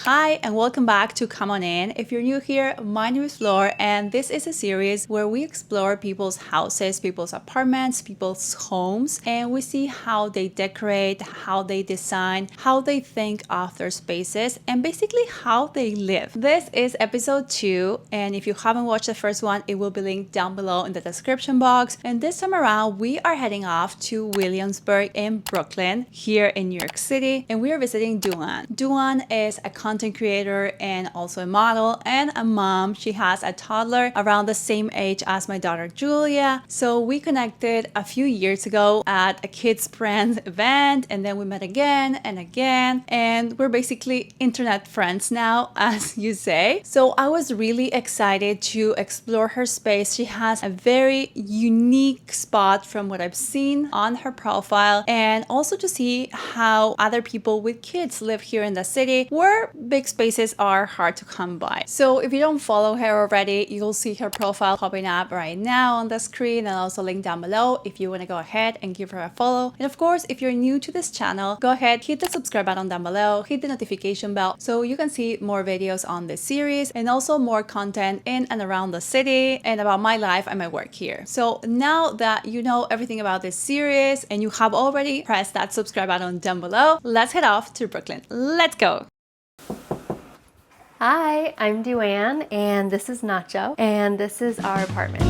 Hi and welcome back to Come On In. If you're new here, my name is Flor and this is a series where we explore people's houses, people's apartments, people's homes, and we see how they decorate, how they design, how they think of their spaces, and basically how they live. This is episode 2, and if you haven't watched the first one, it will be linked down below in the description box. And this time around, we are heading off to Williamsburg in Brooklyn, here in New York City, and we are visiting Duan. Duan is a content creator and also a model and a mom. She has a toddler around the same age as my daughter Julia. So we connected a few years ago at a Kids Brand event, and then we met again and again, and we're basically internet friends now, as you say. So I was really excited to explore her space. She has a very unique spot from what I've seen on her profile, and also to see how other people with kids live here in the city where big spaces are hard to come by. So if you don't follow her already, you'll see her profile popping up right now on the screen, and also link down below if you want to go ahead and give her a follow. And of course, if you're new to this channel, go ahead, hit the subscribe button down below, hit the notification bell so you can see more videos on this series and also more content in and around the city and about my life and my work here. So now that you know everything about this series and you have already pressed that subscribe button down below, let's head off to Brooklyn. Let's go! Hi, I'm Duan, and this is Nacho, and this is our apartment.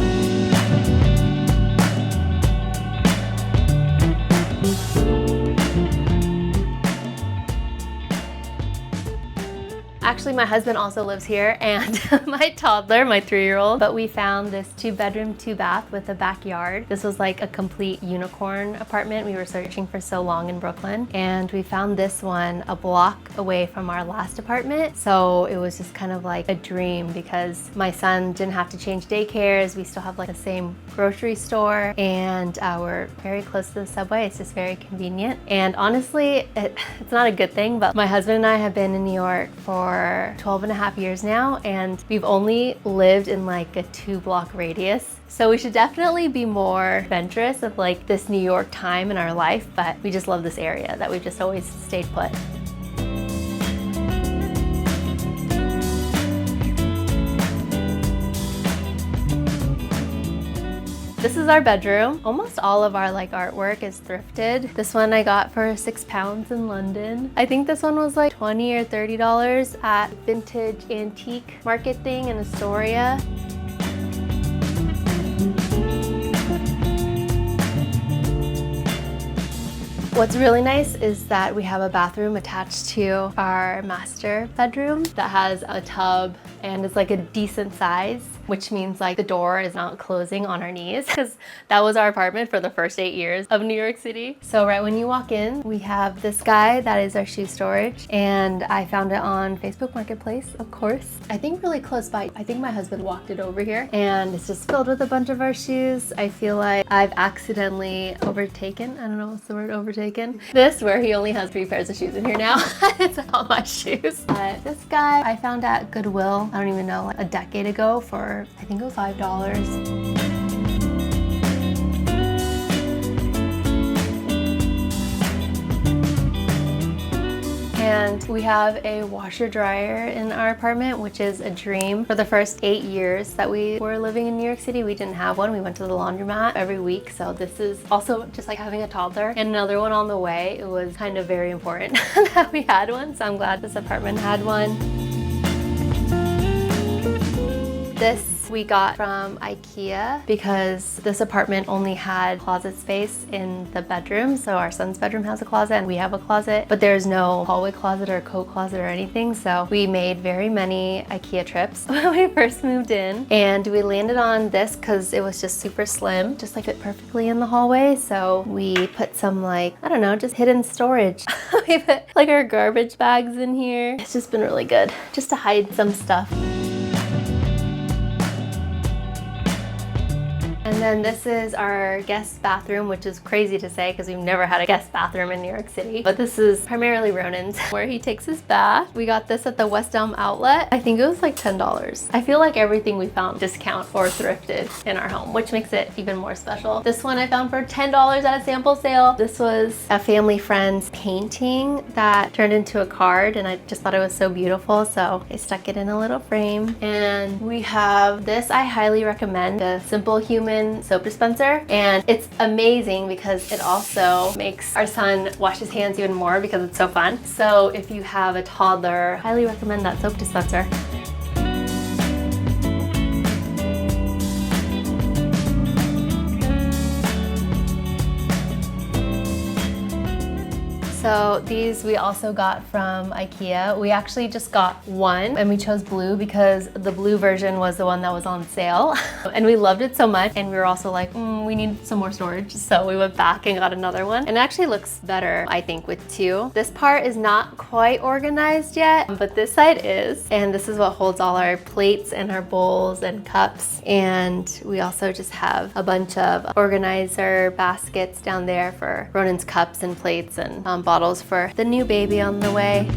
Actually, my husband also lives here, and my toddler, my 3-year-old, but we found this 2-bedroom, 2-bath with a backyard. This was like a complete unicorn apartment. We were searching for so long in Brooklyn, and we found this one a block away from our last apartment. So it was just kind of like a dream because my son didn't have to change daycares. We still have like the same grocery store, and we're very close to the subway. It's just very convenient. And honestly, it's not a good thing, but my husband and I have been in New York for 12 and a half years now, and we've only lived in like a 2-block radius. So we should definitely be more adventurous of like this New York time in our life, but we just love this area that we've just always stayed put. This is our bedroom. Almost all of our like artwork is thrifted. This one I got for £6 in London. I think this one was like $20 or $30 at vintage antique market thing in Astoria. What's really nice is that we have a bathroom attached to our master bedroom that has a tub, and it's like a decent size, which means like the door is not closing on our knees, because that was our apartment for the first 8 years of New York City. So right when you walk in, we have this guy that is our shoe storage, and I found it on Facebook Marketplace, of course. I think really close by. I think my husband walked it over here, and it's just filled with a bunch of our shoes. I feel like I've accidentally overtaken, I don't know what's the word, overtaken this, where he only has 3 pairs of shoes in here now. It's all my shoes. But this guy I found at Goodwill, I don't even know, like a decade ago for, I think it was $5. And we have a washer dryer in our apartment, which is a dream. For the first 8 years that we were living in New York City, we didn't have one. We went to the laundromat every week. So this is also just like having a toddler, and another one on the way. It was kind of very important that we had one. So I'm glad this apartment had one. This we got from IKEA because this apartment only had closet space in the bedroom. So our son's bedroom has a closet and we have a closet, but there's no hallway closet or coat closet or anything. So we made very many IKEA trips when we first moved in, and we landed on this because it was just super slim, just like fit perfectly in the hallway. So we put some like, I don't know, just hidden storage. We put like our garbage bags in here. It's just been really good just to hide some stuff. And then this is our guest bathroom, which is crazy to say because we've never had a guest bathroom in New York City. But this is primarily Ronan's, where he takes his bath. We got this at the West Elm outlet. I think it was like $10. I feel like everything we found discount or thrifted in our home, which makes it even more special. This one I found for $10 at a sample sale. This was a family friend's painting that turned into a card, and I just thought it was so beautiful, so I stuck it in a little frame. And we have this, I highly recommend, the Simple Human soap dispenser, and it's amazing because it also makes our son wash his hands even more because it's so fun. So if you have a toddler, highly recommend that soap dispenser. So these we also got from IKEA. We actually just got one, and we chose blue because the blue version was the one that was on sale. And we loved it so much, and we were also like, we need some more storage. So we went back and got another one. And it actually looks better, I think, with two. This part is not quite organized yet, but this side is. And this is what holds all our plates and our bowls and cups. And we also just have a bunch of organizer baskets down there for Ronan's cups and plates and bottles for the new baby on the way.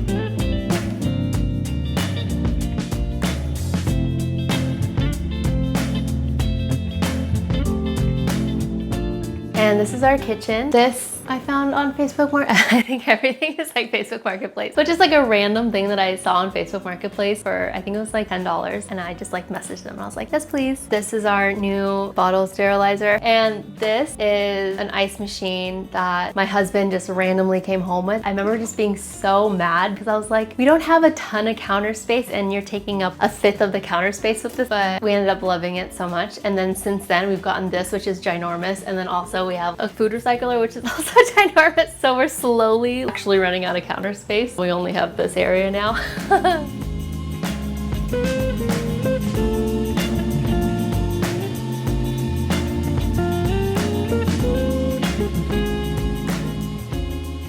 And this is our kitchen. This I found on Facebook I think everything is like Facebook Marketplace, but just like a random thing that I saw on Facebook Marketplace for, I think it was like $10, and I just like messaged them and I was like, yes please. This is our new bottle sterilizer, and this is an ice machine that my husband just randomly came home with. I remember just being so mad because I was like, we don't have a ton of counter space and you're taking up a fifth of the counter space with this, but we ended up loving it so much. And then since then we've gotten this, which is ginormous, and then also we have a food recycler, which is also ginormous. So we're slowly actually running out of counter space. We only have this area now.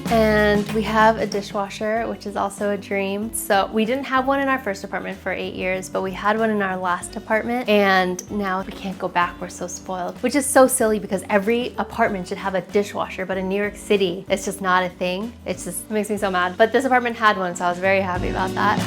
And we have a dishwasher, which is also a dream. So we didn't have one in our first apartment for 8 years, but we had one in our last apartment, and now we can't go back. We're so spoiled, which is so silly because every apartment should have a dishwasher, but in New York City, it's just not a thing. It makes me so mad. But this apartment had one, so I was very happy about that.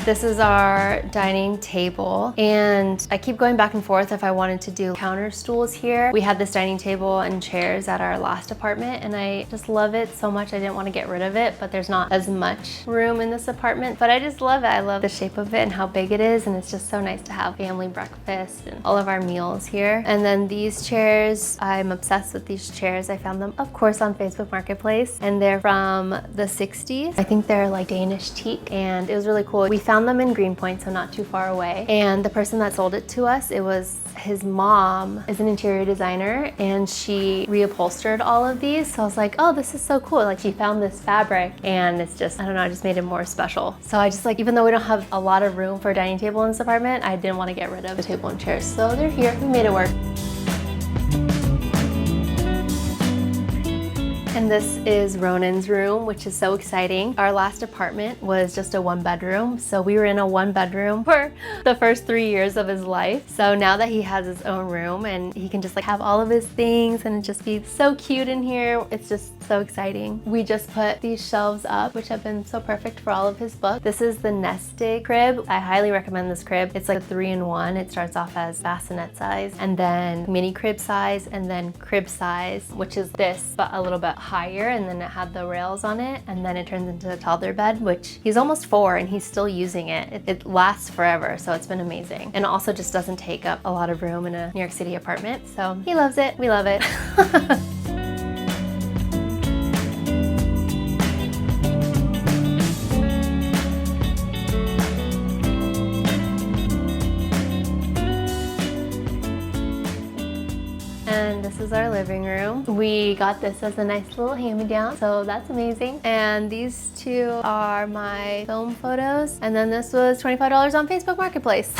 This is our dining table, and I keep going back and forth if I wanted to do counter stools here. We had this dining table and chairs at our last apartment, and I just love it so much. I didn't want to get rid of it, but there's not as much room in this apartment, but I just love it. I love the shape of it and how big it is, and it's just so nice to have family breakfast and all of our meals here. And then these chairs, I'm obsessed with these chairs. I found them, of course, on Facebook Marketplace, and they're from the 60s. I think they're like Danish teak, and it was really cool. We found them in Greenpoint, so not too far away. And the person that sold it to us, it was his mom is an interior designer, and she reupholstered all of these. So I was like, oh, this is so cool. Like, she found this fabric, and it's just, I don't know, I just made it more special. So I just like, even though we don't have a lot of room for a dining table in this apartment, I didn't want to get rid of the table and chairs. So they're here. We made it work. And this is Ronan's room, which is so exciting. Our last apartment was just a 1-bedroom. So we were in a 1-bedroom for the first 3 years of his life. So now that he has his own room and he can just like have all of his things and just be so cute in here, it's just so exciting. We just put these shelves up, which have been so perfect for all of his books. This is the nested crib. I highly recommend this crib. It's like a 3-in-1. It starts off as bassinet size, and then mini crib size, and then crib size, which is this, but a little bit higher, and then it had the rails on it, and then it turns into a toddler bed, which he's almost 4 and he's still using it. It lasts forever, so it's been amazing. And it also just doesn't take up a lot of room in a New York City apartment, so he loves it. We love it. And this is our living room. We got this as a nice little hand-me-down, so that's amazing. And these two are my film photos. And then this was $25 on Facebook Marketplace.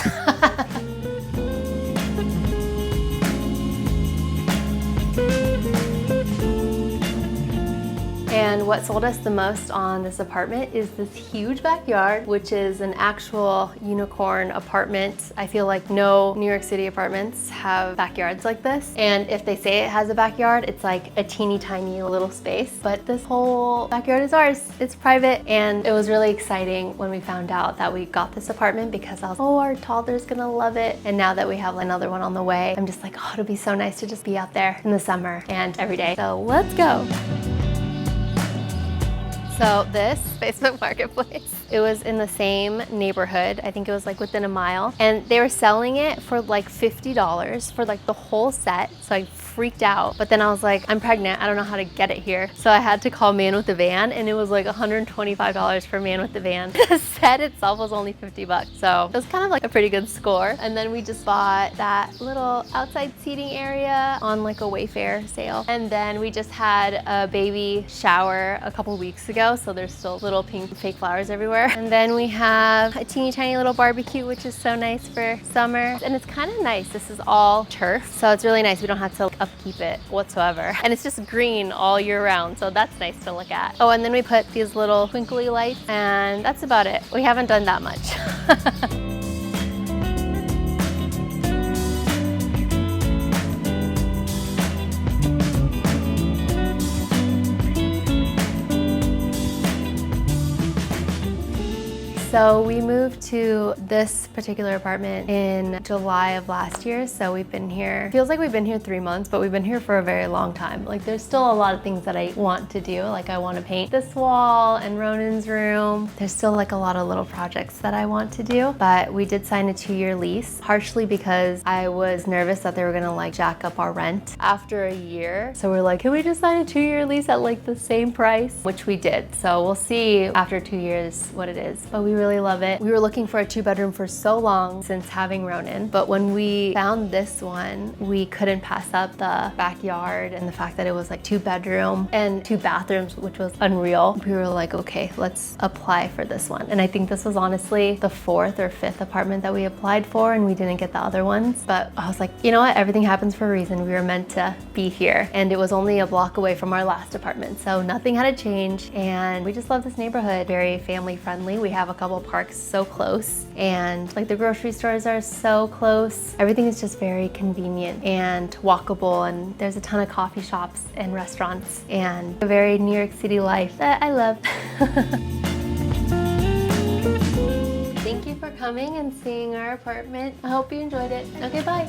And what sold us the most on this apartment is this huge backyard, which is an actual unicorn apartment. I feel like no New York City apartments have backyards like this. And if they say it has a backyard, it's like a teeny tiny little space. But this whole backyard is ours. It's private. And it was really exciting when we found out that we got this apartment because I was, oh, our toddler's gonna love it. And now that we have another one on the way, I'm just like, oh, it'll be so nice to just be out there in the summer and every day. So let's go. So this Facebook Marketplace, it was in the same neighborhood. I think it was like within a mile. And they were selling it for like $50 for like the whole set. So I freaked out. But then I was like, I'm pregnant. I don't know how to get it here. So I had to call Man with the Van, and it was like $125 for Man with the Van. The set itself was only 50 bucks. So it was kind of like a pretty good score. And then we just bought that little outside seating area on like a Wayfair sale. And then we just had a baby shower a couple weeks ago. So there's still little pink fake flowers everywhere. And then we have a teeny tiny little barbecue, which is so nice for summer. And it's kind of nice. This is all turf. So it's really nice. We don't have to upkeep it whatsoever. And it's just green all year round. So that's nice to look at. Oh, and then we put these little twinkly lights, and that's about it. We haven't done that much. So we moved to this particular apartment in July of last year. So we've been here, feels like we've been here 3 months, but we've been here for a very long time. Like there's still a lot of things that I want to do. Like I want to paint this wall and Ronan's room. There's still like a lot of little projects that I want to do, but we did sign a 2-year lease, partially because I was nervous that they were gonna like jack up our rent after a year. So we're like, can we just sign a 2-year lease at like the same price? Which we did. So we'll see after 2 years what it is, but we really love it. We were looking for a 2-bedroom for so long since having Ronan, but when we found this one, we couldn't pass up the backyard and the fact that it was like 2-bedroom and 2 bathrooms, which was unreal. We were like, okay, let's apply for this one. And I think this was honestly the 4th or 5th apartment that we applied for, and we didn't get the other ones. But I was like, you know what? Everything happens for a reason. We were meant to be here. And it was only a block away from our last apartment. So nothing had to change. And we just love this neighborhood. Very family friendly. We have a couple parks so close, and like the grocery stores are so close. Everything is just very convenient and walkable, and there's a ton of coffee shops and restaurants, and a very New York City life that I love. Thank you for coming and seeing our apartment. I hope you enjoyed it. Okay, bye.